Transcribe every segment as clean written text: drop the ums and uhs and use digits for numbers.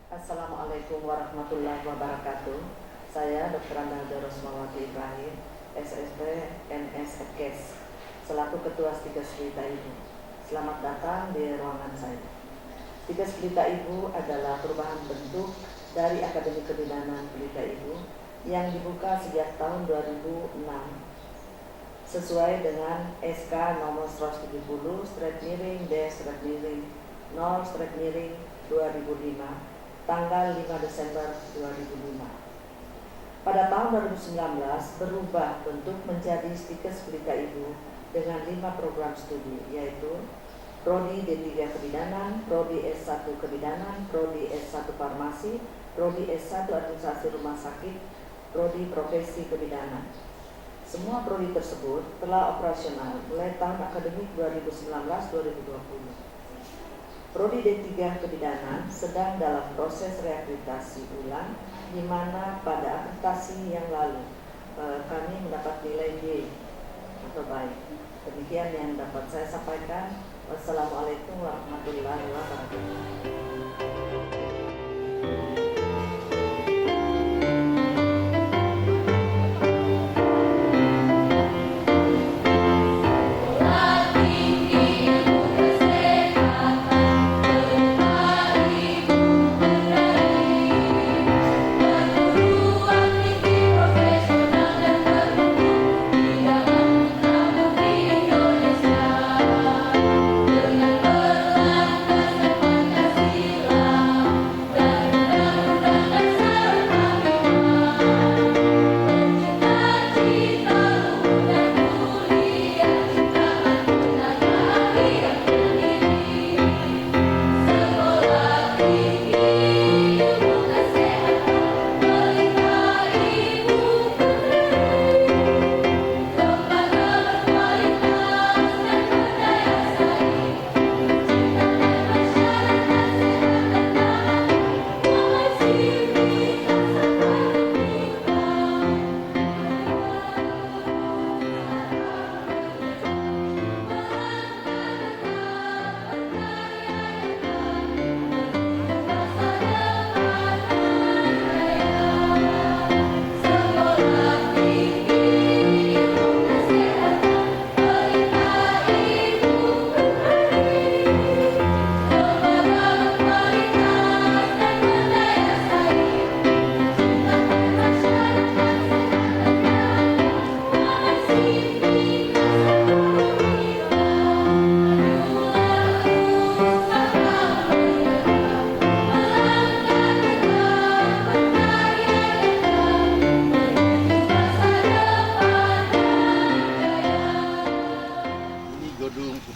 Assalamualaikum warahmatullahi wabarakatuh. Saya Dr. Ananda Rosmawati Ibrahim, SSP MS Adkes, selaku Ketua Stikes Pelita Ibu. Selamat datang di ruangan saya. Stikes Pelita Ibu adalah perubahan bentuk dari Akademi Kebidanan Pelita Ibu yang dibuka sejak tahun 2006 sesuai dengan SK nomor 170/D/0/2005 tanggal 5 Desember 2005. Pada tahun 2019 berubah bentuk menjadi Stikes Pelita Ibu dengan 5 program studi, yaitu Prodi D3 Kebidanan, Prodi S1 Kebidanan, Prodi S1 Farmasi, Prodi S1 Administrasi Rumah Sakit, Prodi Profesi Kebidanan. Semua prodi tersebut telah operasional mulai tahun akademik 2019-2020. Prodi D3 Kebidanan sedang dalam proses rehabilitasi ulang, di mana pada akreditasi yang lalu kami mendapat nilai D atau baik. Demikian yang dapat saya sampaikan. Wassalamualaikum warahmatullahi wabarakatuh.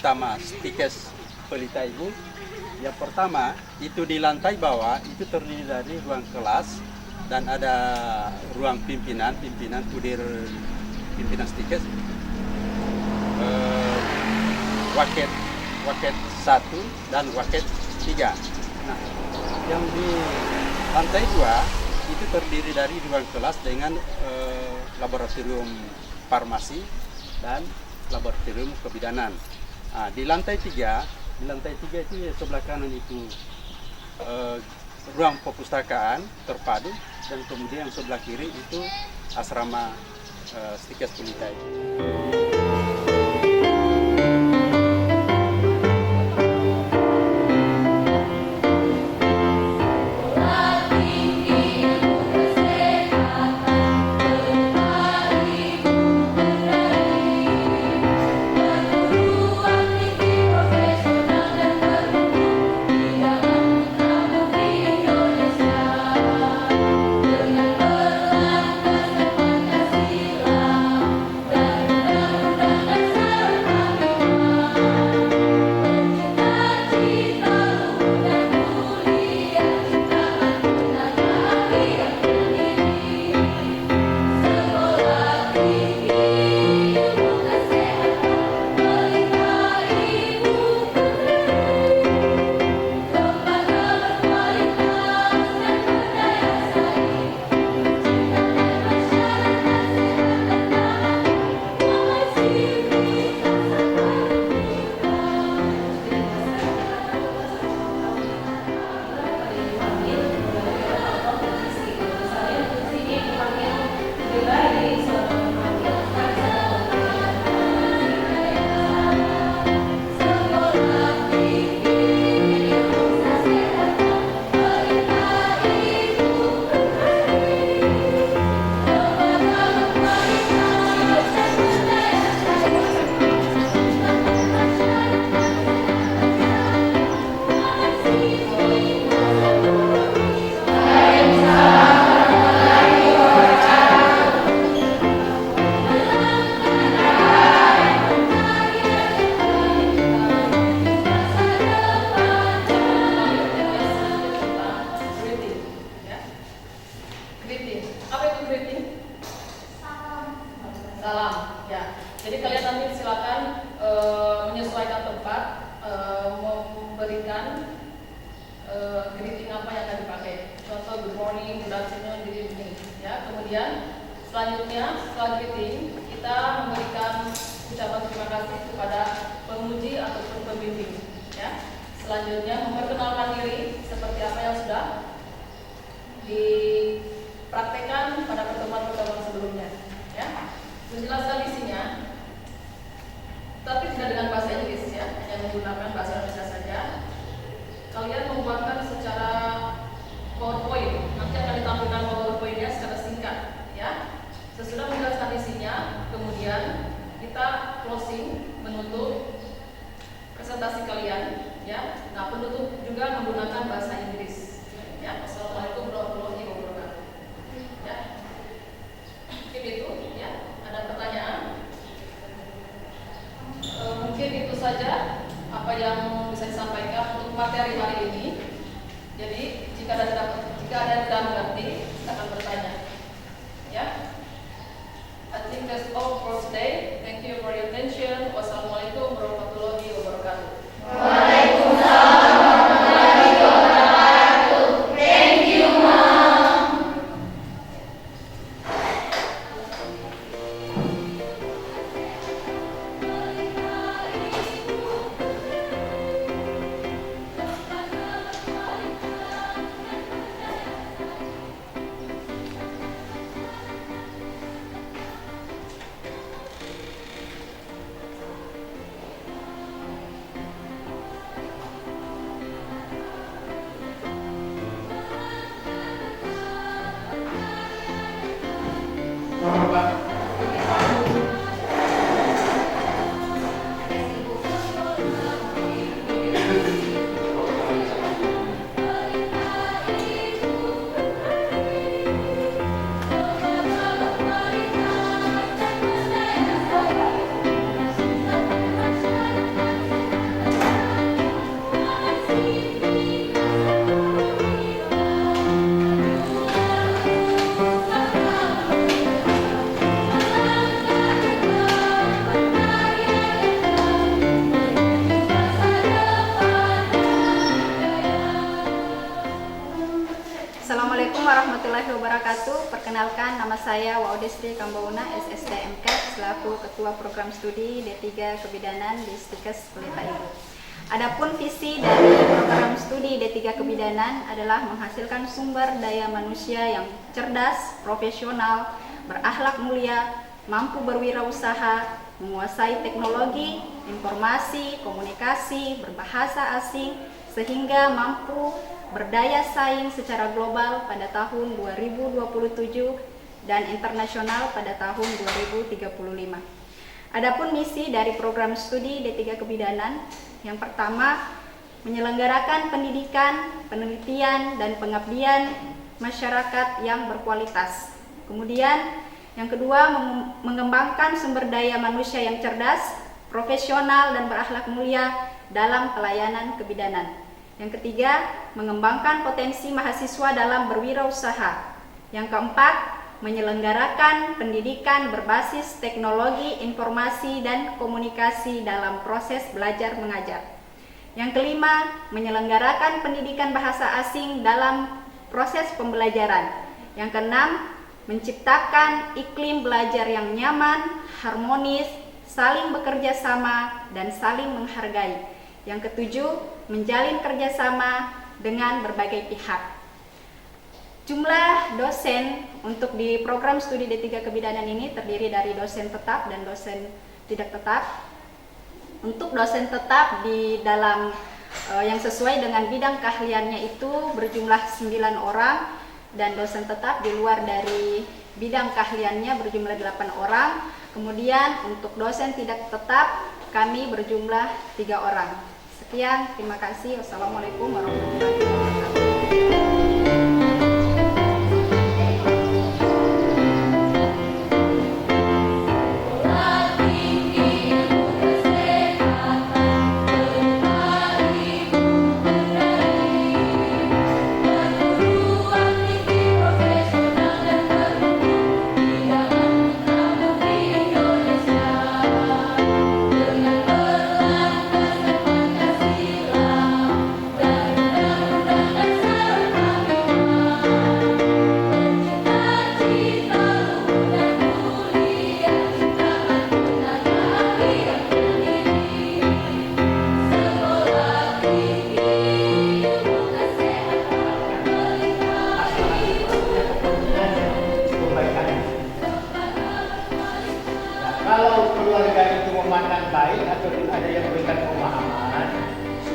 Utama Stikes Pelita Ibu. Yang pertama itu di lantai bawah itu terdiri dari ruang kelas dan ada ruang pimpinan kudir pimpinan Stikes, waket 1 dan waket 3. Nah, yang di lantai 2 itu terdiri dari ruang kelas dengan laboratorium farmasi dan laboratorium kebidanan. Nah, di lantai 3 itu sebelah kanan itu ruang perpustakaan terpadu, dan kemudian sebelah kiri itu asrama Stikes Pelita Ibu. Selanjutnya, setelah greeting, kita memberikan ucapan terima kasih kepada penguji ataupun pembimbing. Ya. Selanjutnya, memperkenalkan diri seperti apa yang sudah dipraktekkan pada pertemuan-pertemuan sebelumnya. Ya. Menjelaskan isinya, tapi tidak dengan bahasa Inggris ya, hanya menggunakan bahasa Indonesia saja. Kalian membuatkan secara PowerPoint, nanti akan ditampilkan PowerPoint-nya secara singkat ya. Sesudah menjelaskan isinya, kemudian kita closing, menutup presentasi kalian ya. Nah, penutup juga menggunakan bahasa Inggris ya. Wassalamualaikum warahmatullahi wabarakatuh ya. Mungkin itu ya. Ada pertanyaan? Mungkin itu saja apa yang bisa disampaikan untuk materi hari ini. Jadi jika ada yang tidak mengerti, silakan bertanya. Ya. I think that's all for today. Thank you for your attention. Wassalamualaikum warahmatullahi wabarakatuh. Waalaikumsalam warahmatullahi wabarakatuh. Thank you, Mom. Assalamualaikum warahmatullahi wabarakatuh. Perkenalkan, nama saya Waudesti Kambauna, SSDMK, selaku Ketua Program Studi D3 Kebidanan di Stikes Pelita Ibu. Adapun visi dari program studi D3 Kebidanan adalah menghasilkan sumber daya manusia yang cerdas, profesional, berakhlak mulia, mampu berwirausaha, menguasai teknologi, informasi, komunikasi, berbahasa asing, sehingga mampu berdaya saing secara global pada tahun 2027 dan internasional pada tahun 2035. Adapun misi dari program studi D3 Kebidanan, yang pertama, menyelenggarakan pendidikan, penelitian, dan pengabdian masyarakat yang berkualitas. Kemudian, yang kedua, mengembangkan sumber daya manusia yang cerdas, profesional, dan berakhlak mulia dalam pelayanan kebidanan. Yang ketiga, mengembangkan potensi mahasiswa dalam berwirausaha. Yang keempat, menyelenggarakan pendidikan berbasis teknologi, informasi, dan komunikasi dalam proses belajar mengajar. Yang kelima, menyelenggarakan pendidikan bahasa asing dalam proses pembelajaran. Yang keenam, menciptakan iklim belajar yang nyaman, harmonis, saling bekerja sama, dan saling menghargai. Yang ketujuh, menjalin kerjasama dengan berbagai pihak. Jumlah dosen untuk di program studi D3 Kebidanan ini terdiri dari dosen tetap dan dosen tidak tetap. Untuk dosen tetap di dalam yang sesuai dengan bidang keahliannya itu berjumlah 9 orang, dan dosen tetap di luar dari bidang keahliannya berjumlah 8 orang. Kemudian untuk dosen tidak tetap kami berjumlah 3 orang. Sekian, terima kasih. Wassalamualaikum warahmatullahi wabarakatuh. Dengan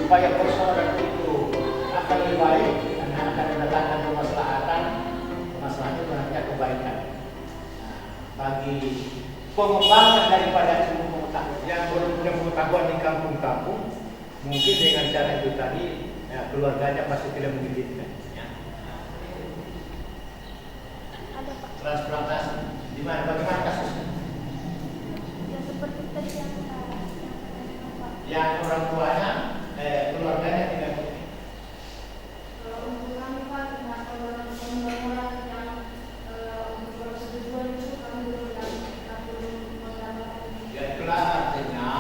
supaya persoalan itu akan lebih baik karena akan mendatangkan kemaslahatan banyak kebaikan bagi pengembangan daripada ilmu pengetahuan di kampung-kampung. Mungkin dengan cara itu tadi keluarganya pasti tidak mengizinkan. Transplantasi di mana? Bagaimana kasusnya? Ya seperti tadi Yang orang tuanya, keluarganya tidak boleh. kalau untuk kami Pak, kalau orang yang untuk persetujuan itu kami belum mendapatkan. Ya itulah artinya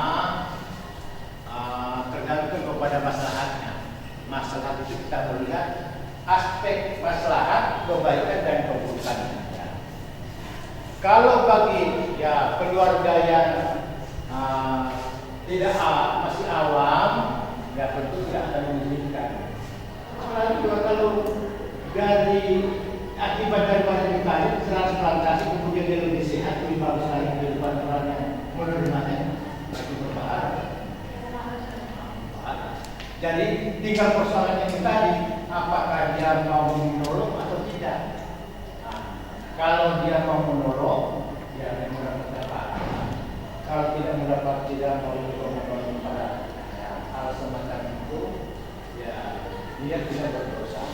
tergantung kepada masalahnya. Masalah itu kita melihat aspek maslahat, kebaikan dan keburukannya. Kalau bagi keluarga yang tidak masih awam, tentu tidak akan mengizinkan. Apalagi juga kalau dari akibat daripada dikaji transplantasi kemudian dia lebih sehat, lebih bagus lagi kehidupan orang yang menerimanya, itu berbahaya. Jadi tinggal persoalannya itu tadi, apakah dia mau menolong atau tidak. Kalau dia mau menolong, dia mendapat apa? Kalau tidak mendapat, tidak mau menolong pada hal semacam itu, ya dia tidak berdosa.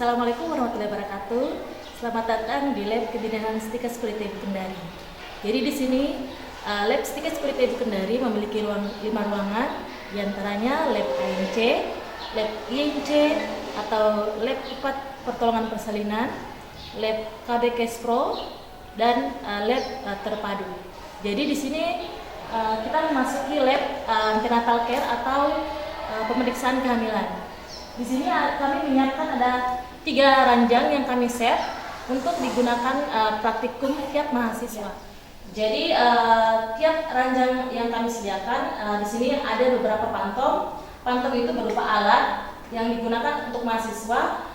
Assalamualaikum warahmatullahi wabarakatuh. Selamat datang di Lab Kebidanan Stikes Kulit Ibu Kendari. Jadi di sini Lab Stikes Kulit Ibu Kendari memiliki 5 ruangan, diantaranya Lab ANC, Lab INC atau Lab Cepat Pertolongan Persalinan, Lab KB Kespro, dan Lab Terpadu. Jadi di sini kita memasuki Lab Antenatal Care atau pemeriksaan kehamilan. Di sini kami menyiapkan ada 3 ranjang yang kami set untuk digunakan praktikum tiap mahasiswa. Jadi tiap ranjang yang kami sediakan di sini ada beberapa pantom. Pantom itu berupa alat yang digunakan untuk mahasiswa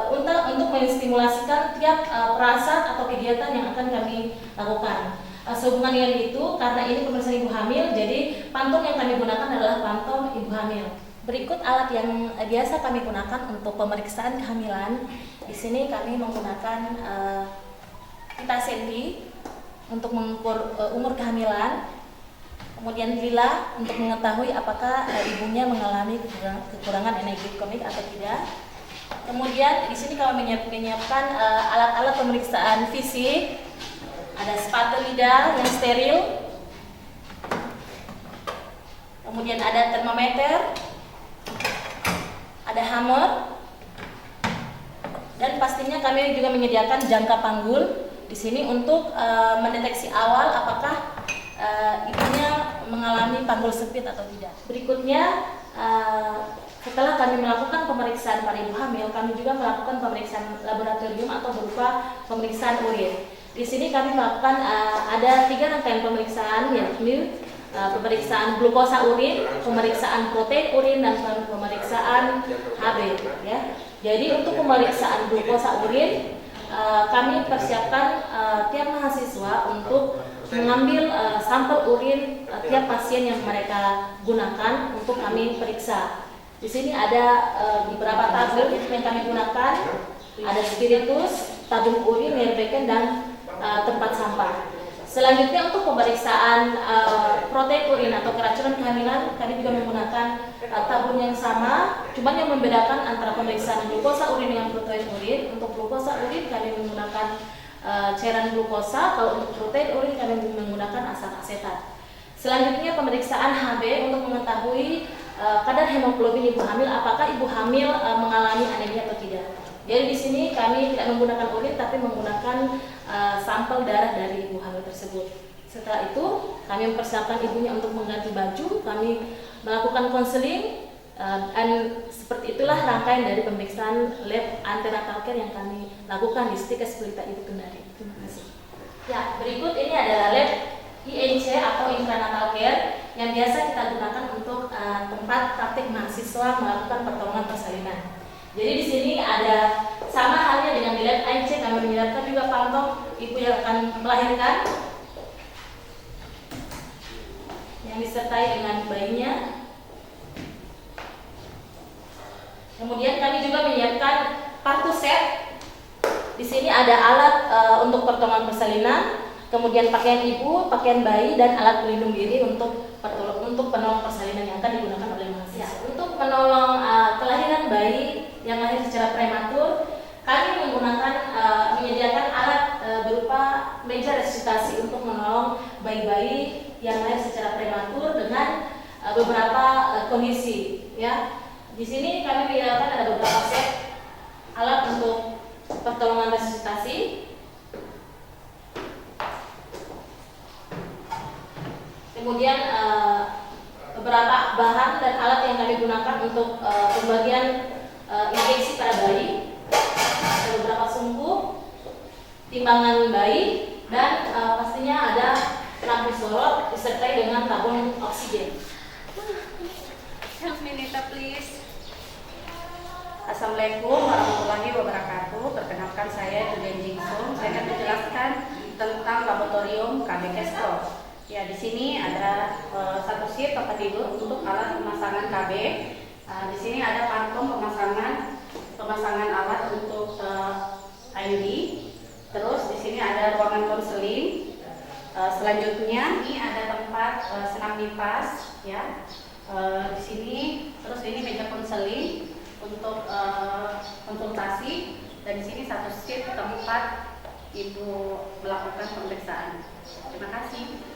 untuk menstimulasikan tiap perasaan atau kegiatan yang akan kami lakukan. sehubungan dengan itu, karena ini pemeriksaan ibu hamil, jadi pantun yang kami gunakan adalah pantun ibu hamil. Berikut alat yang biasa kami gunakan untuk pemeriksaan kehamilan. Di sini kami menggunakan pita sendi untuk mengukur umur kehamilan, kemudian lila untuk mengetahui apakah ibunya mengalami kekurangan energi komik atau tidak. Kemudian di sini kami menyiapkan alat-alat pemeriksaan fisik. Ada sepatu lidah yang steril, kemudian ada termometer, ada hammer, dan pastinya kami juga menyediakan jangka panggul di sini untuk mendeteksi awal apakah ibunya mengalami panggul sempit atau tidak. Berikutnya, setelah kami melakukan pemeriksaan pada ibu hamil, kami juga melakukan pemeriksaan laboratorium atau berupa pemeriksaan urin. Di sini kami melakukan ada 3 rangkaian pemeriksaan, yakni pemeriksaan glukosa urin, pemeriksaan protein urin, dan pemeriksaan Hb. Ya. Jadi untuk pemeriksaan glukosa urin, kami persiapkan tiap mahasiswa untuk mengambil sampel urin tiap pasien yang mereka gunakan untuk kami periksa. Di sini ada beberapa tabung yang kami gunakan, ada spiritus, tabung urin, merbekan, dan tempat sampah. Selanjutnya untuk pemeriksaan protein urin atau keracunan kehamilan, kami juga menggunakan tabung yang sama, cuma yang membedakan antara pemeriksaan glukosa urin dengan protein urin. Untuk glukosa urin kami menggunakan cairan glukosa, kalau untuk protein urin kami menggunakan asam asetat. Selanjutnya pemeriksaan Hb untuk mengetahui kadar hemoglobin ibu hamil, apakah ibu hamil mengalami anemia atau tidak. Jadi di sini kami tidak menggunakan urin, tapi menggunakan sampel darah dari ibu hamil tersebut. Setelah itu kami mempersiapkan ibunya untuk mengganti baju, kami melakukan konseling, dan seperti itulah rangkaian dari pemeriksaan lab antenatal care yang kami lakukan di Stikes Pelita Ibu Kendari. Terima kasih. Ya, berikut ini adalah lab INC atau intranatal care yang biasa kita gunakan untuk tempat praktik mahasiswa melakukan pertolongan persalinan. Jadi di sini ada sama halnya dengan di lab INC, kami menyiapkan juga pantong ibu yang akan melahirkan yang disertai dengan bayinya. Kemudian kami juga menyiapkan partu set. Di sini ada alat untuk pertolongan persalinan, kemudian pakaian ibu, pakaian bayi, dan alat pelindung diri untuk penolong persalinan yang akan digunakan oleh mahasiswa. Ya, untuk menolong kelahiran bayi yang lahir secara prematur, kami menyediakan alat berupa meja resusitasi untuk menolong bayi-bayi yang lahir secara prematur dengan beberapa kondisi. Ya, di sini kami menyediakan ada beberapa set alat untuk pertolongan resusitasi. Kemudian beberapa bahan dan alat yang kami gunakan untuk pembagian injeksi pada bayi, ada beberapa sumbu, timbangan bayi, dan pastinya ada lampu sorot disertai dengan tabung oksigen. Help me Nita please. Assalamualaikum warahmatullahi wabarakatuh. Perkenalkan saya Julian Jingsung. Saya akan menjelaskan tentang laboratorium KB Kestro. Ya, di sini ada satu sheet tempat tidur untuk alat pemasangan KB. Di sini ada kantong pemasangan alat untuk IUD. Terus di sini ada ruangan konseling. Selanjutnya ini ada tempat senam nifas, ya. Di sini terus ini meja konseling untuk konsultasi, dan di sini satu sheet tempat ibu melakukan pemeriksaan. Terima kasih.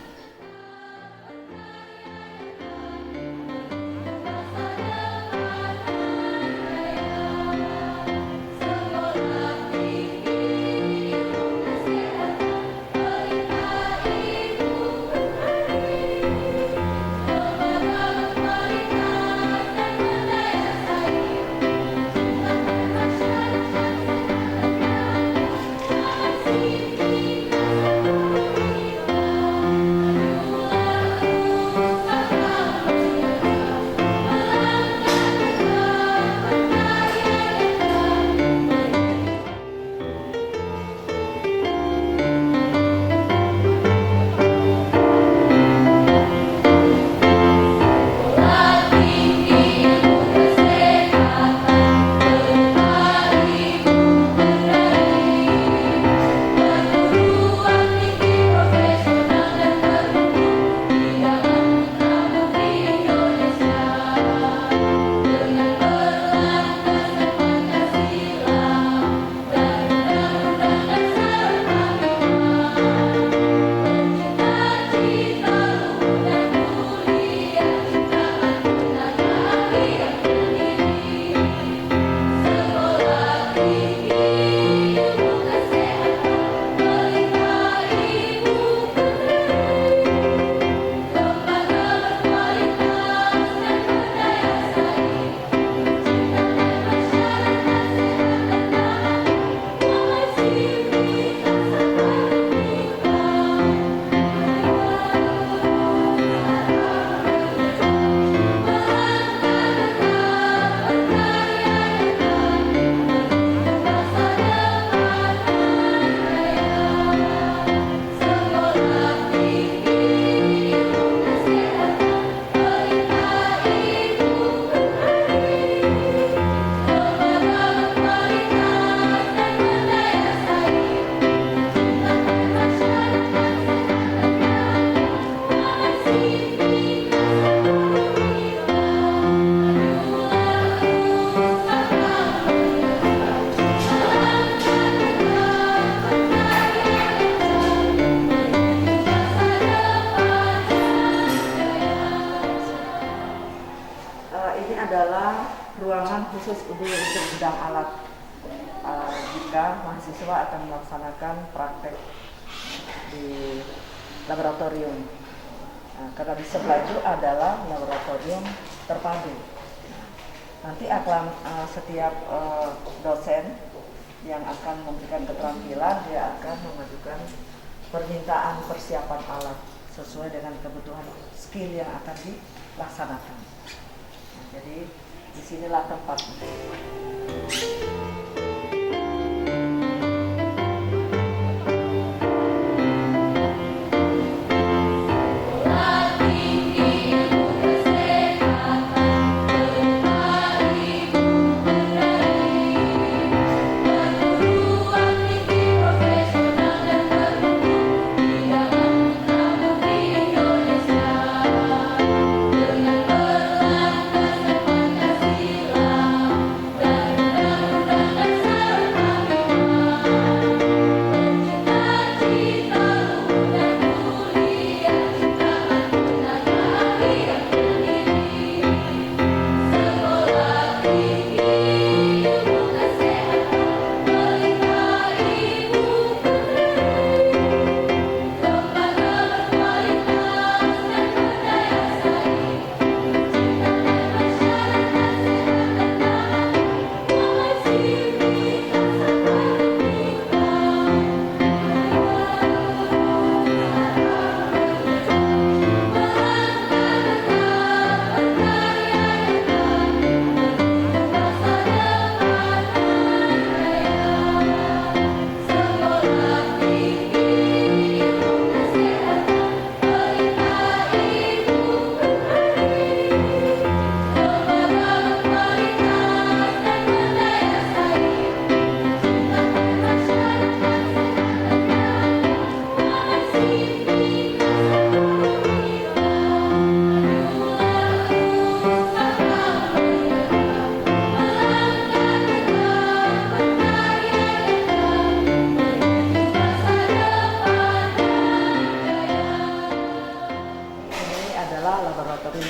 adalah ruangan khusus untuk bidang alat jika mahasiswa akan melaksanakan praktek di laboratorium. Karena di sebelah itu adalah laboratorium terpadu. Nanti akan setiap dosen yang akan memberikan keterampilan, dia akan mengajukan permintaan persiapan alat sesuai dengan kebutuhan skill yang akan dilaksanakan. Jadi disinilah tempatnya.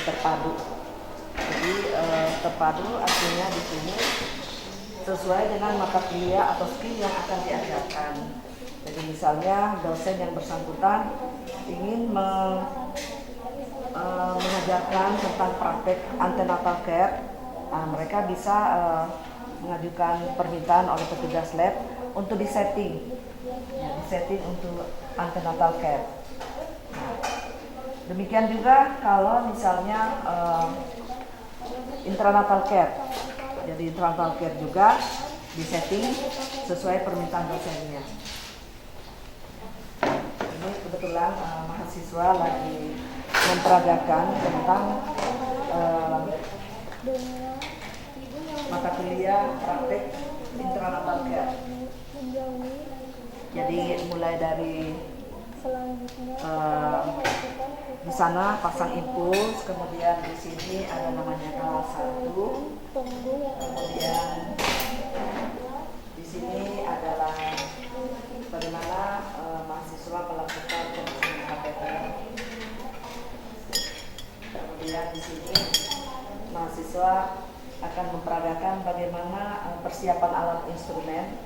Terpadu. Jadi terpadu artinya di sini sesuai dengan mata kuliah atau skill yang akan diajarkan. Jadi misalnya dosen yang bersangkutan ingin mengajarkan tentang praktek antenatal care, mereka bisa mengajukan permintaan oleh petugas lab untuk disetting untuk antenatal care. Demikian juga kalau misalnya intranatal care. Jadi intranatal care juga disetting sesuai permintaan dosennya. Ini kebetulan mahasiswa lagi memperagakan tentang mata kuliah praktek intranatal care. Jadi mulai dari di sana pasang impuls, kemudian di sini ada namanya kelas 1, kemudian di sini adalah bagaimana mahasiswa melakukan pemasangan kateter. Kemudian di sini mahasiswa akan memperagakan bagaimana persiapan alat instrumen,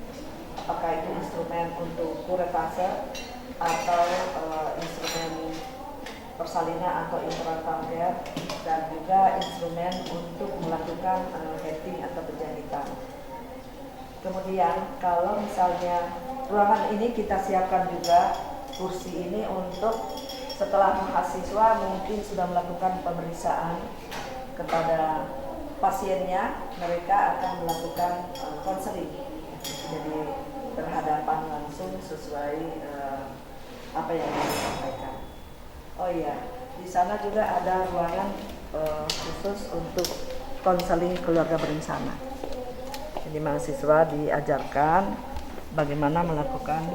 apakah itu instrumen untuk kuretase atau instrumen persalinan atau intranatal care, dan juga instrumen untuk melakukan heading atau penjahitan. Kemudian kalau misalnya ruangan ini kita siapkan juga kursi ini untuk setelah mahasiswa mungkin sudah melakukan pemeriksaan kepada pasiennya, mereka akan melakukan konseling. Jadi berhadapan langsung sesuai apa yang disampaikan. Oh iya, di sana juga ada ruangan khusus untuk konseling keluarga berencana. Jadi mahasiswa diajarkan bagaimana melakukan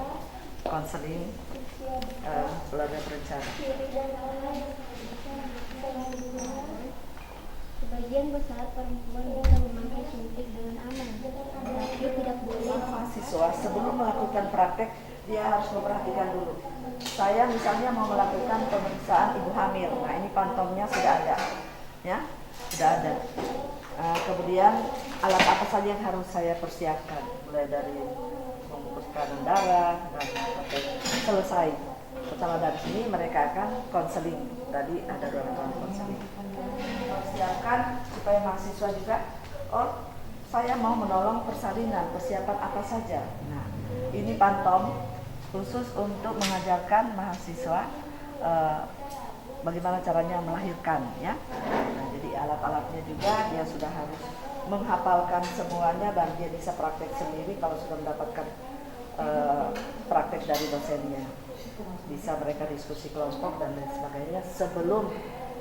konseling keluarga berencana. Sebagian besar perempuan bisa memakai suntik dengan aman, tapi tidak boleh. Mahasiswa sebelum melakukan praktek dia harus memperhatikan dulu. Saya misalnya mau melakukan pemeriksaan ibu hamil, nah ini pantomnya sudah ada, ya, sudah ada. Kemudian alat apa saja yang harus saya persiapkan, mulai dari mengukur tekanan darah dan sampai selesai. Setelah dari sini mereka akan konseling. Tadi ada ruangan konseling. Persiapkan supaya mahasiswa juga, oh saya mau menolong persalinan, persiapan apa saja. Nah, ini pantom khusus untuk mengajarkan mahasiswa bagaimana caranya melahirkan, ya. Nah, jadi alat-alatnya juga dia sudah harus menghafalkan semuanya dan dia bisa praktek sendiri kalau sudah mendapatkan praktek dari dosennya. Bisa mereka diskusi kelompok dan lain sebagainya. Sebelum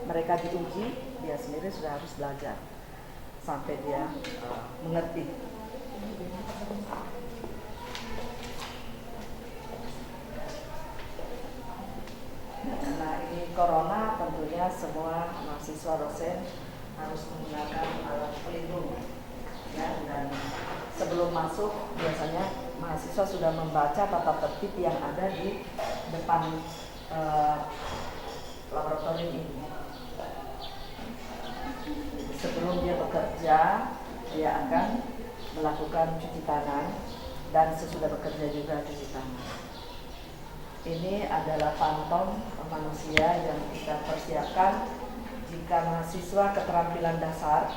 mereka diuji, dia sendiri sudah harus belajar sampai dia mengerti. Nah, ini corona, tentunya semua mahasiswa dosen harus menggunakan alat pelindung, ya. Dan sebelum masuk biasanya mahasiswa sudah membaca tata tertib yang ada di depan laboratorium ini. Jadi sebelum dia bekerja, dia akan melakukan cuci tangan, dan sesudah bekerja juga cuci tangan. Ini adalah pantom manusia yang kita persiapkan jika mahasiswa keterampilan dasar,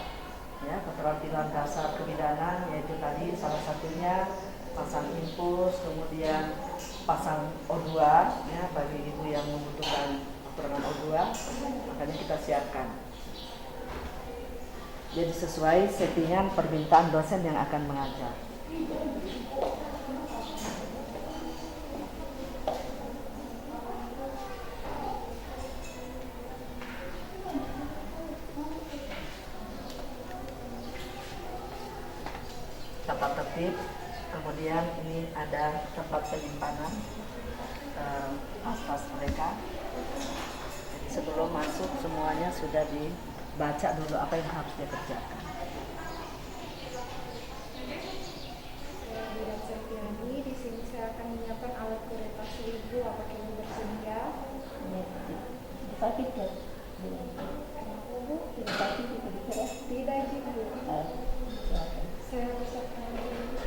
ya, keterampilan dasar kebidanan, yaitu tadi salah satunya pasang impuls, kemudian pasang O2, ya, bagi ibu yang membutuhkan kekurangan O2, makanya kita siapkan. Jadi sesuai settingan permintaan dosen yang akan mengajar. Tata tertib, kemudian ini ada tempat penyimpanan tas-tas mereka. Jadi sebelum masuk semuanya sudah dibaca dulu apa yang harus dia kerjakan. Saya Septiani, di sini saya akan menyiapkan alat kuretasi ibu. Apakah ibu bersedia? Kita tidak. Kenapa bu? Tidak. Tidak ibu. Saya bersiapkan dulu.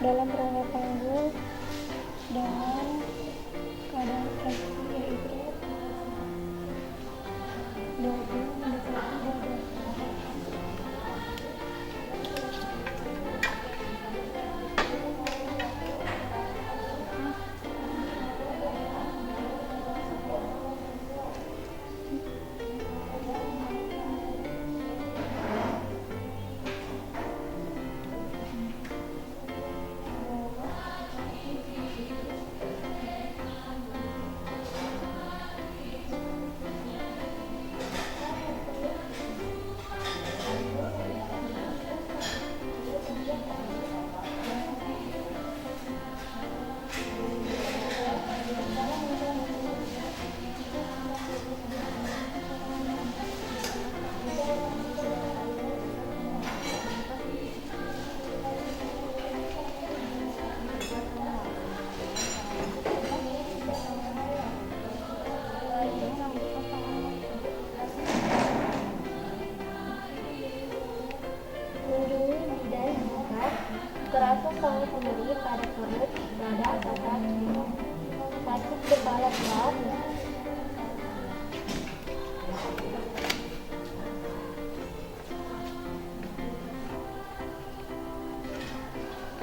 dalam rangka panggul dengan keadaan kaki yaitu 20 mendekati dada. nyeri pada perut, dada atau kaki, sakit kepala berat,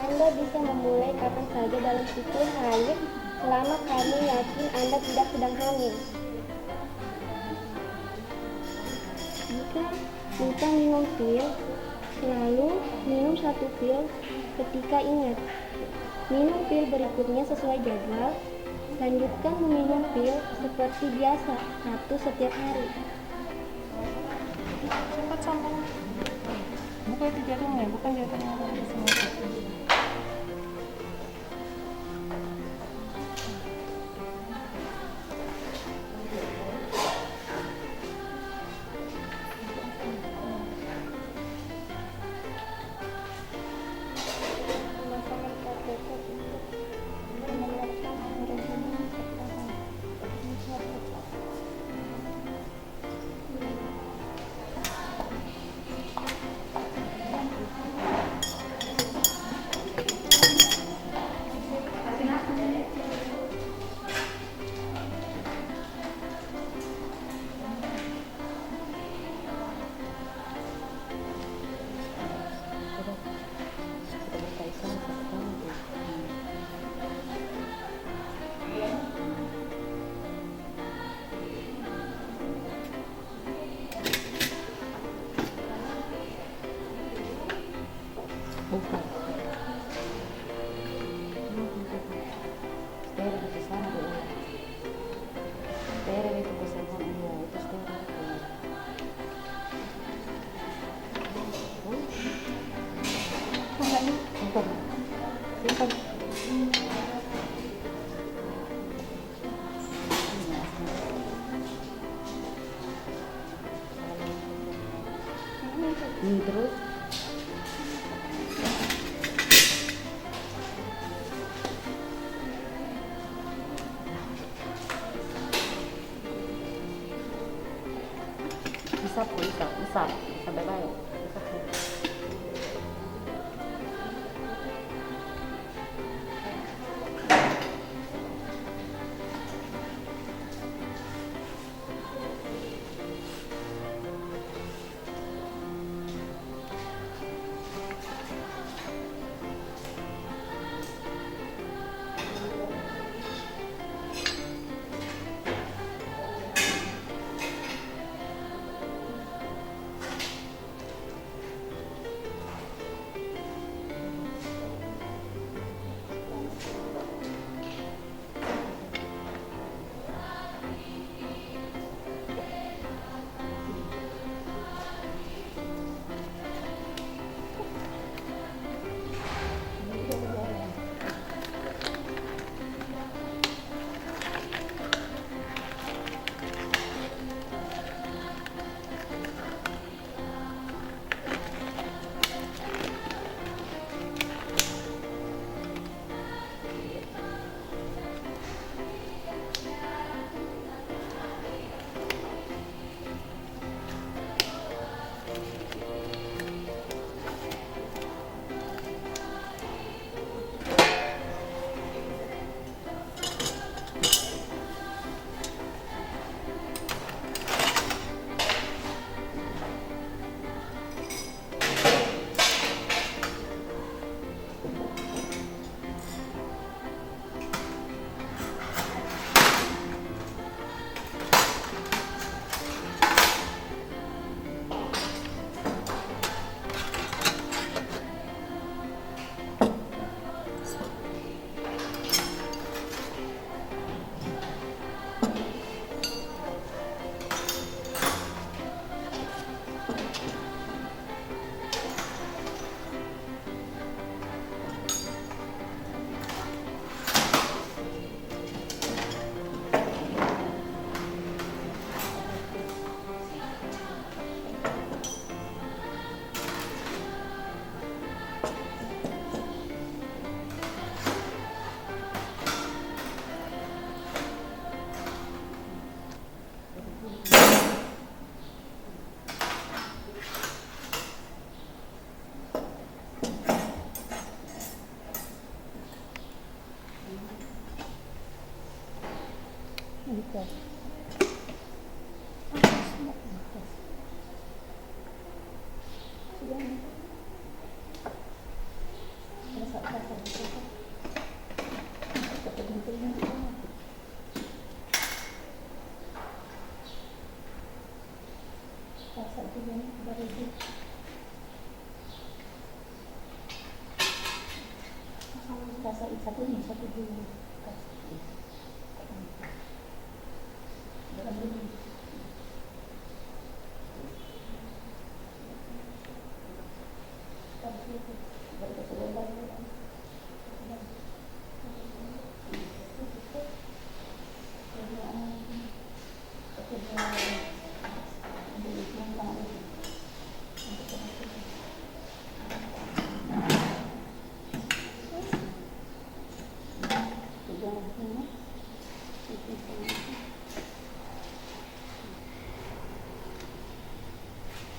Anda bisa memulai kapan saja dalam siklus haid selama kami yakin Anda tidak sedang hamil. Jika lupa minum pil, selalu minum 1 pil ketika ingat. Minum pil berikutnya sesuai jadwal. Lanjutkan meminum pil seperti biasa, 1 setiap hari. Cepat sambung. Bukan itu jadulnya, bukan jadulnya. Bukan. Steril ke sana dulu. Steril itu ke sana dia, itu steril. Simpan. Simpan. Terus usap sampai baik.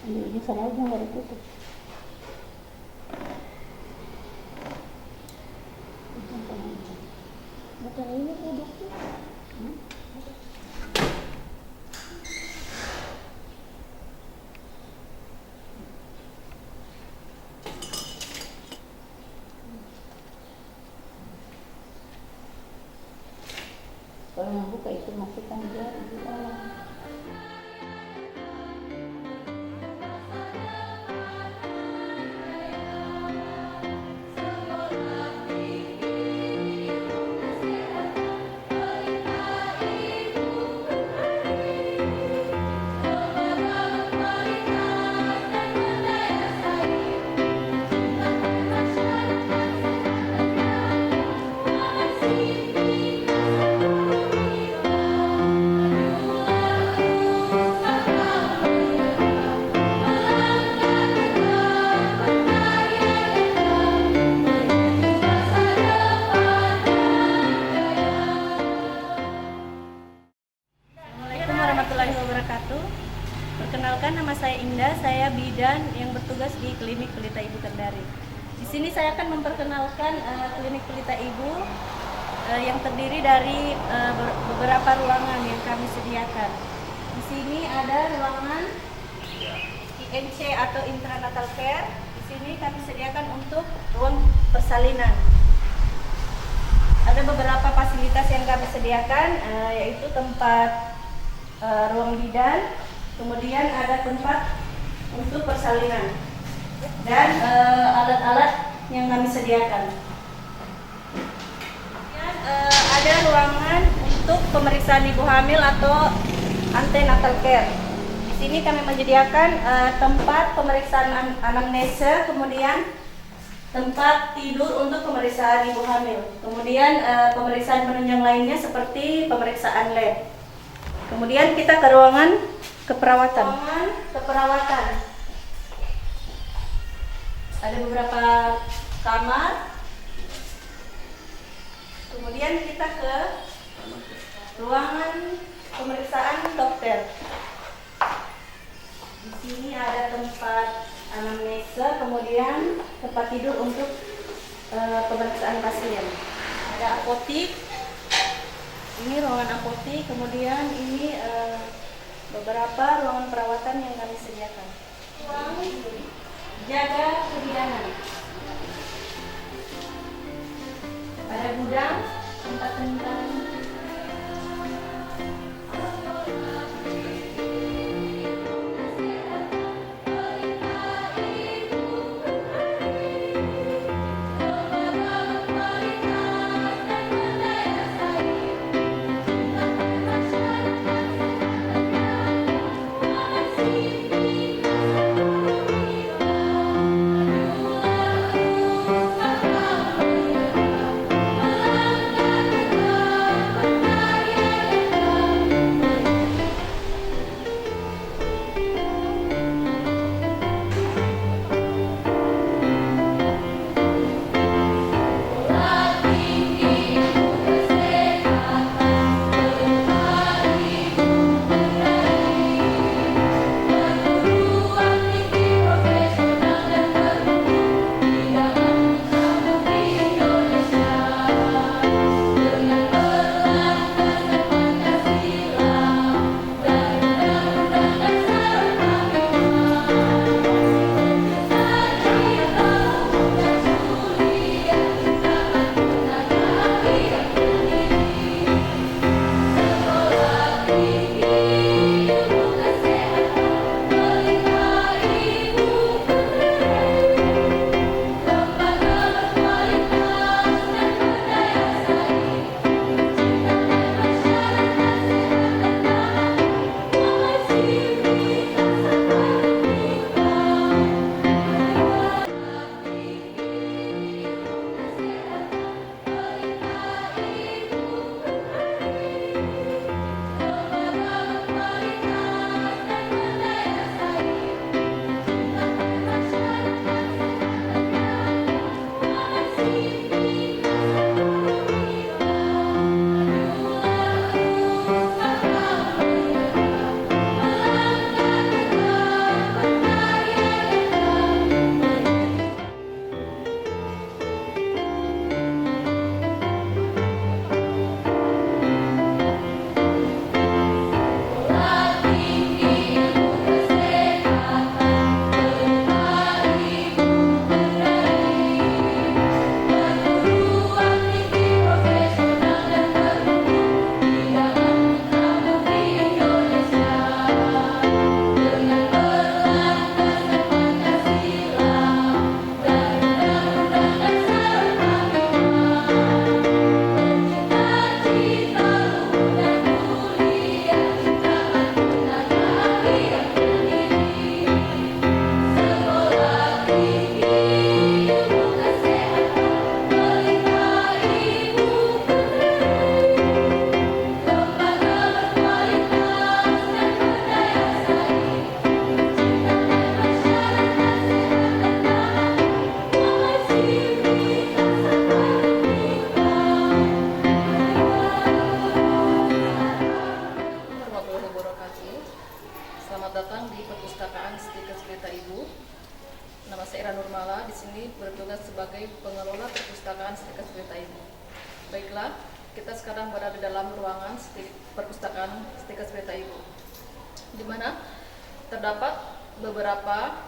Ini sama aja nggak ditutup. Bukan ini produknya. Kalau yang buka itu masukkan jari di dalam. Assalamualaikum warahmatullahi wabarakatuh. Perkenalkan, nama saya Indah, saya bidan yang bertugas di Klinik Pelita Ibu Kendari. Di sini saya akan memperkenalkan Klinik Pelita Ibu yang terdiri dari beberapa ruangan yang kami sediakan. Di sini ada ruangan INC atau intranatal care. Di sini kami sediakan untuk ruang persalinan. Ada beberapa fasilitas yang kami sediakan, yaitu tempat ruang bidan, kemudian ada tempat untuk persalinan dan alat-alat yang kami sediakan. Kemudian ada ruangan untuk pemeriksaan ibu hamil atau antenatal care. Di sini kami menyediakan tempat pemeriksaan anamnesa, kemudian tempat tidur untuk pemeriksaan ibu hamil. Kemudian pemeriksaan penunjang lainnya seperti pemeriksaan lab. Kemudian kita ke ruangan keperawatan. Ruangan keperawatan. Ada beberapa kamar. Kemudian kita ke ruangan pemeriksaan dokter. Di sini ada tempat anamnesa, kemudian tempat tidur untuk pemeriksaan pasien. Ada apotik. Ini ruangan apotik, kemudian ini beberapa ruangan perawatan yang kami sediakan. Ruang jaga kebidanan. Ada gudang, tempat penyimpanan. selamat datang di Perpustakaan Stikes Pelita Ibu. Nama saya Ira Nurmala, di sini bertugas sebagai pengelola Perpustakaan Stikes Pelita Ibu. Baiklah, kita sekarang berada di dalam ruangan Perpustakaan Stikes Pelita Ibu, di mana terdapat beberapa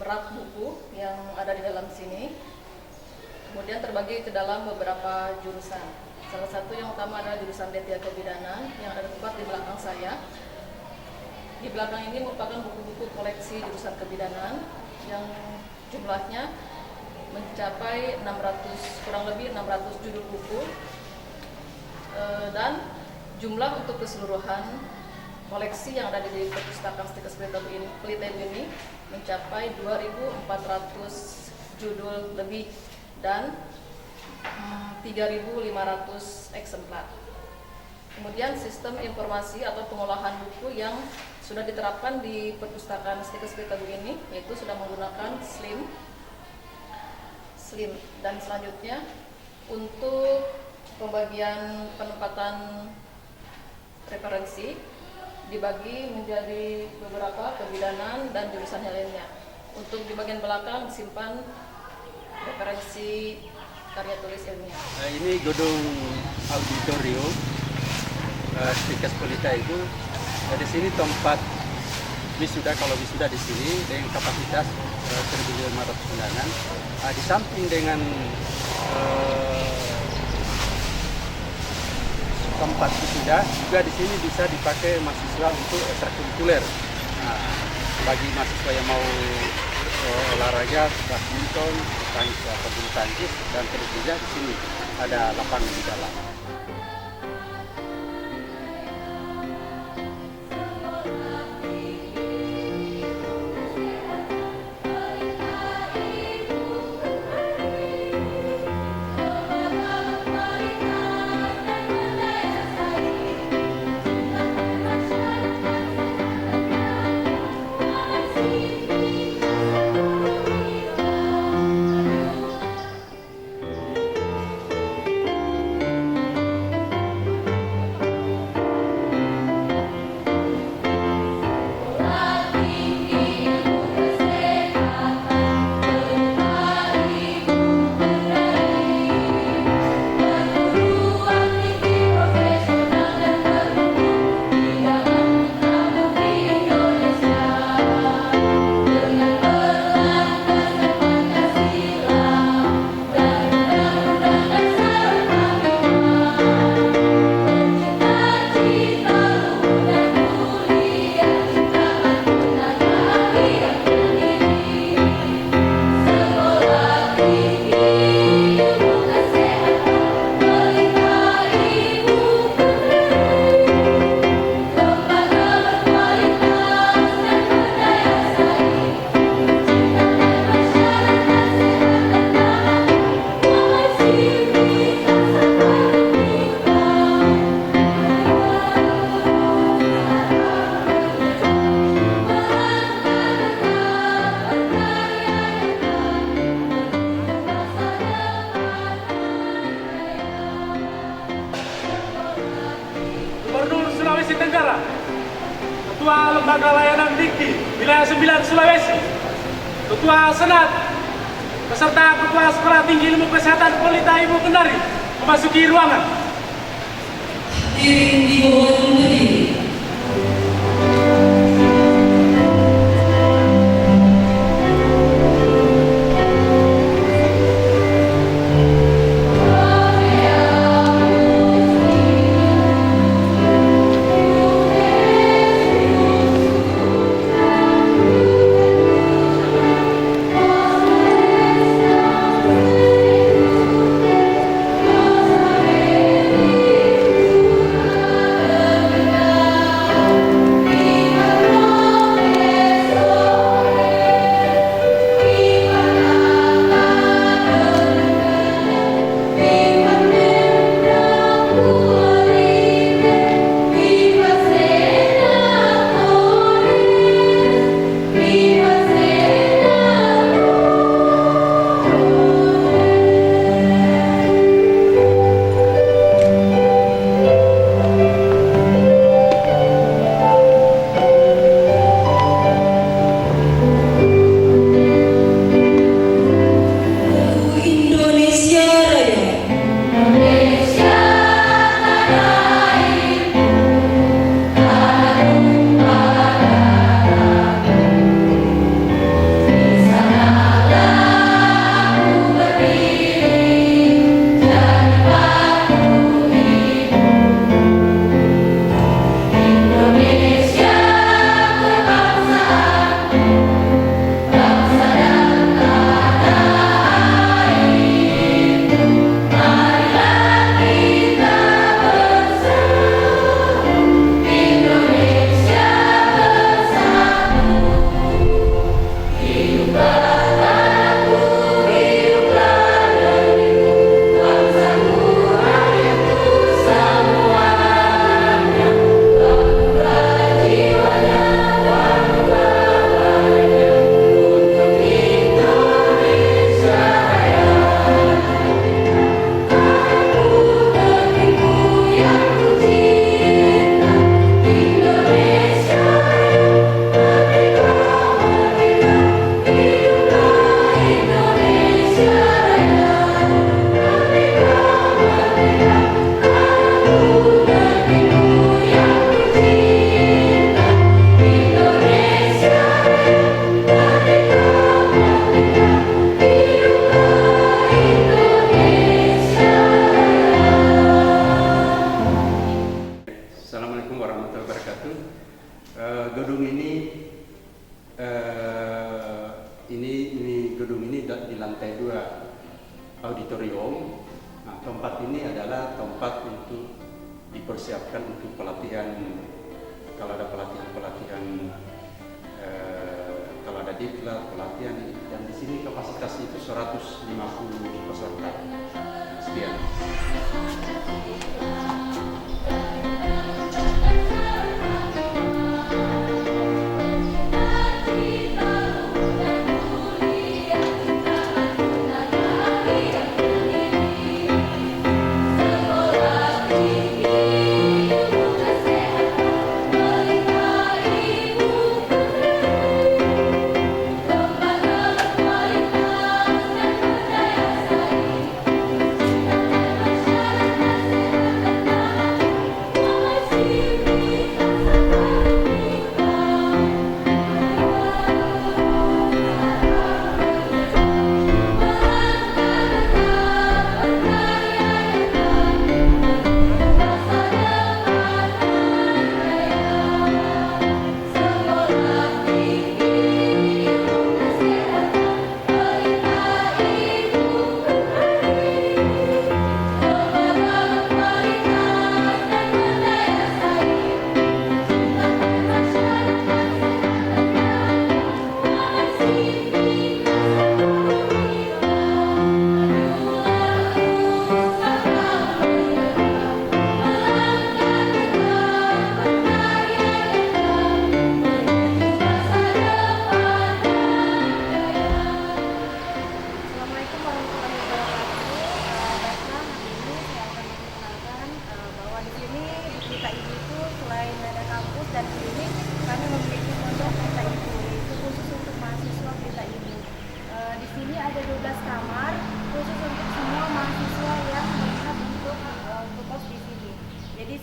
rak buku yang ada di dalam sini. Kemudian terbagi ke dalam beberapa jurusan. Salah satu yang utama adalah jurusan D3 Kebidanan yang ada tepat di belakang saya. Di belakang ini merupakan buku-buku koleksi jurusan kebidanan yang jumlahnya mencapai 600, kurang lebih 600 judul buku. Dan jumlah untuk keseluruhan koleksi yang ada di Perpustakaan Stikes Pelita Ibu ini mencapai 2.400 judul lebih dan 3.500 eksemplar. Kemudian sistem informasi atau pengolahan buku yang sudah diterapkan di Perpustakaan Stikes Pelita Ibu ini yaitu sudah menggunakan SLIM. Dan selanjutnya untuk pembagian penempatan referensi dibagi menjadi beberapa kebidanan dan jurusan yang lainnya. Untuk di bagian belakang disimpan referensi karya tulis ilmiah. Ini gedung auditorium Stikes Pelita Ibu. Di sini tempat wisuda, kalau wisuda di sini dengan kapasitas 1.500 undangan. Di samping dengan tempat wisuda juga di sini bisa dipakai mahasiswa untuk ekstrakurikuler. Bagi mahasiswa yang mau olahraga, badminton, bulu tangkis, dan tentu saja di sini ada lapangan di dalam. Ketua Lembaga Layanan Dikti Wilayah 9 Sulawesi, Ketua Senat, beserta Ketua Sekolah Tinggi Ilmu Kesehatan Pelita Ibu Kendari memasuki ruangan. Hadirin dimohon berdiri. Gedung ini gedung ini di lantai 2 auditorium. Nah, tempat ini adalah tempat untuk dipersiapkan untuk pelatihan, kalau ada pelatihan kalau ada diklat pelatihan, dan di sini kapasitas itu 150 peserta. Sekian.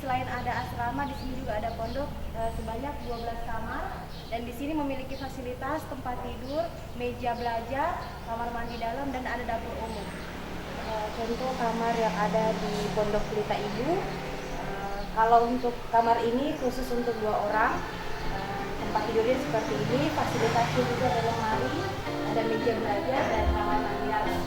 Selain ada asrama, di sini juga ada pondok sebanyak 12 kamar, dan di sini memiliki fasilitas tempat tidur, meja belajar, kamar mandi dalam, dan ada dapur umum. Contoh kamar yang ada di Pondok Pelita Ibu, kalau untuk kamar ini khusus untuk 2 orang, tempat tidurnya seperti ini, fasilitasnya juga ada lemari, ada meja belajar, dan kamar mandi dalam.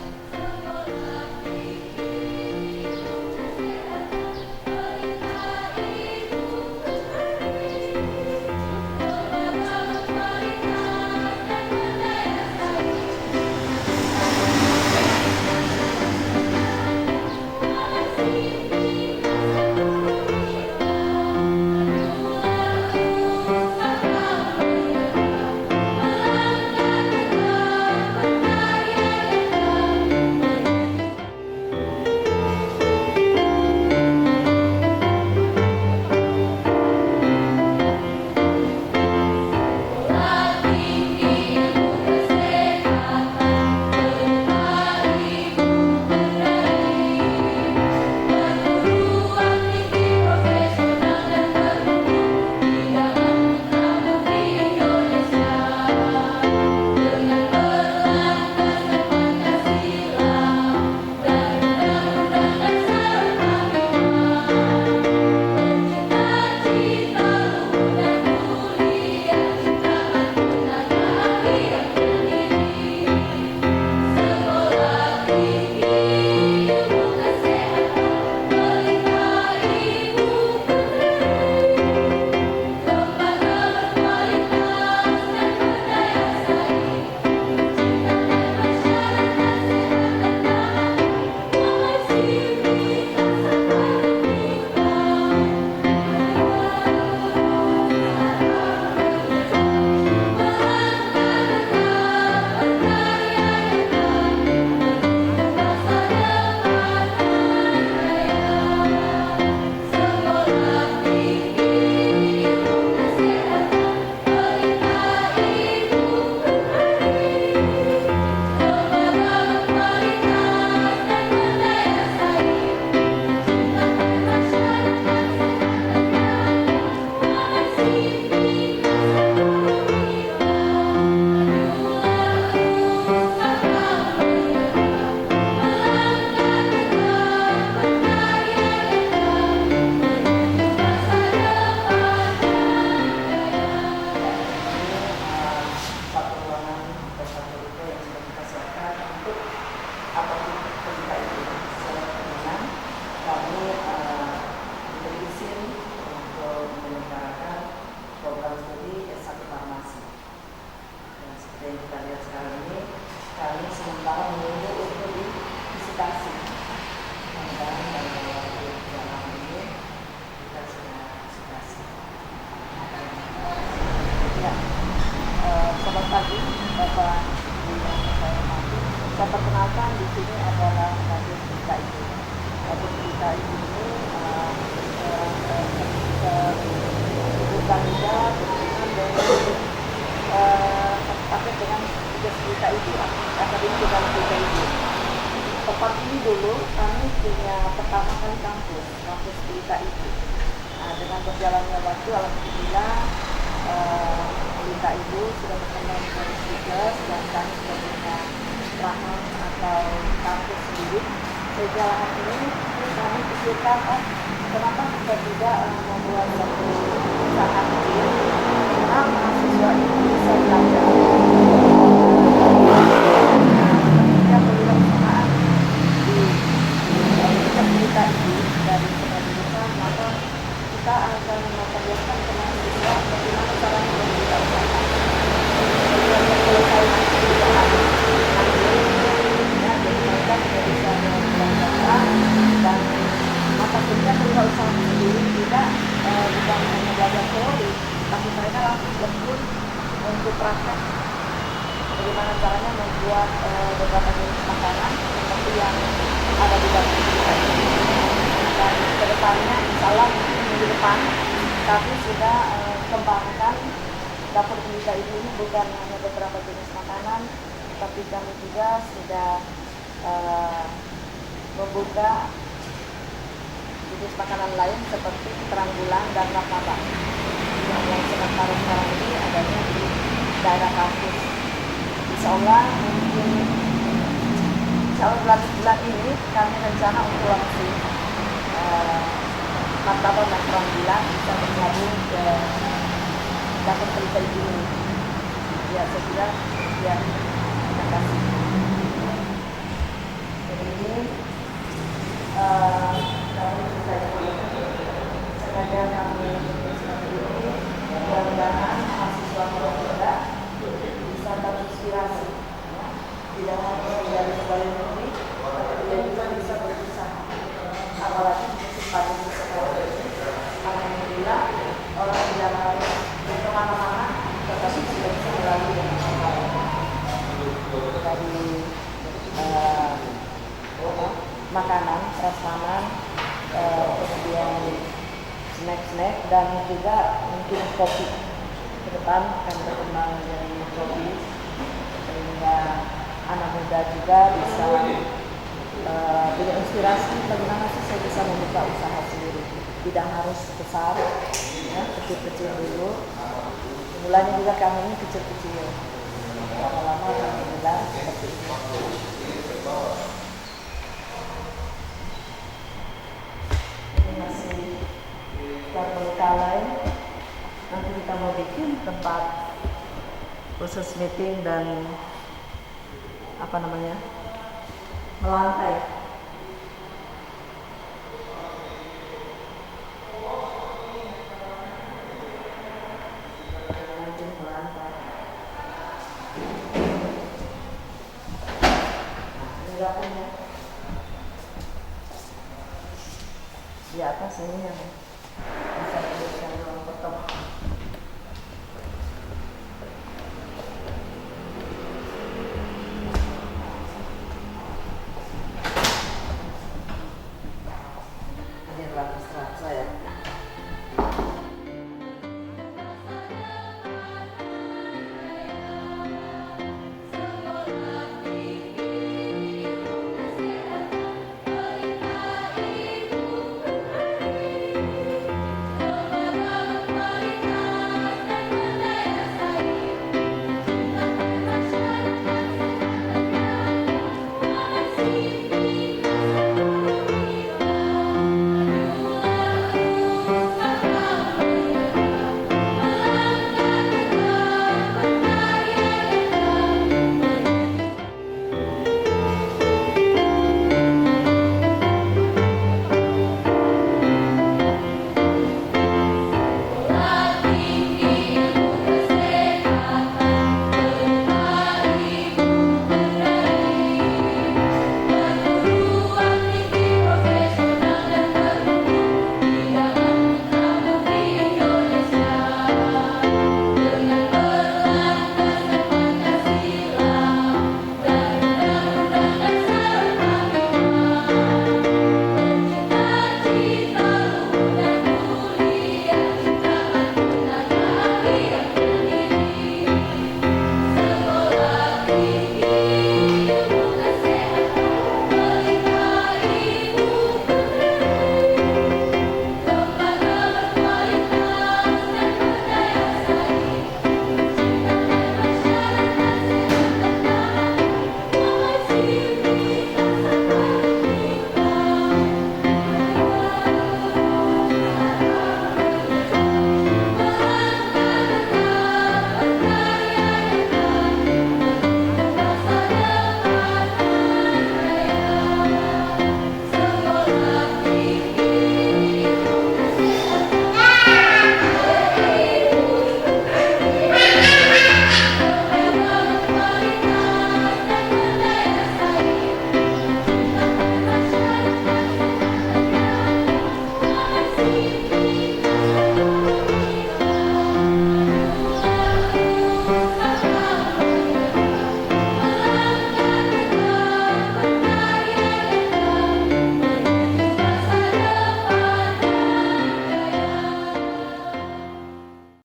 sementara menunggu untuk divisitasi. Mudah-mudahan dalam waktu dalam ini kita sudah visitasi. Ya, selamat pagi Bapak Ibu yang saya hormati. Saya perkenalkan di sini adalah Kabit Pelita Ibu. Kabit Pelita Ibu ini kandidat pakai dengan tugas Pelita Ibu, Akademi Tugas Pelita Ibu. Tempat ini dulu kami punya pertama kali kampus Pelita Ibu. Nah, dengan berjalannya waktu, alhamdulillah Pelita Ibu sudah berkembang menjadi tugas dan kami sudah punya lahan atau kampus sendiri. Sehingga lahan ini kami pikirkan, kenapa kita tidak membuat satu usaha kecil, karena mahasiswa ini bisa belajar. Ketika kewirausahaan di Pelita Ibu dari pendidikan, maka kita akan memperlihatkan ke mahasiswa bagaimana caranya berwirausaha. Jadi mereka tidak bisa belajar dan mata kuliah kewirausahaan sendiri tidak bukan hanya belajar teori, tapi mereka langsung terjun untuk praktek bagaimana caranya membuat beberapa jenis makanan seperti yang ada di dalam Pelita Ibu. Dan kedepannya, insya Allah minggu depan kami sudah kembangkan dapur Pelita Ibu ini bukan hanya beberapa jenis makanan, tapi kami juga sudah membuka jenis makanan lain seperti terang bulan dan martabak yang sekarang ini adanya di daerah kampus. Insya Allah mungkin bulan ini kami rencana untuk langsung martabak dan terang bulan bisa bergabung ke dapur Pelita Ibu ini. Ya, saya kira ya, terima kasih. Jadi ini sengaja kami seperti ini, mudah-mudahan mahasiswa muda bisa terinspirasi, tidak hanya dari pegawai negeri, tapi dia juga bisa berusaha. Apalagi musim pandemi sekarang ini, alhamdulillah orang tidak harus kemana-mana, tetapi sudah bisa melalui dengan online. Dari makanan, prasmanan, kemudian snack-snack dan juga mungkin kopi. Ke depan akan berkembang menjadi kopi sehingga anak muda juga bisa punya inspirasi bagaimana sih saya bisa membuka usaha sendiri. Tidak harus besar, ya, kecil-kecil dulu. Mulanya juga kami ini kecil-kecil. Lama-lama alhamdulillah seperti itu. Masih terbengkalai. Nanti kita mau bikin tempat khusus meeting dan melantai. Melantai. Ini dapurnya. Di atas ini yang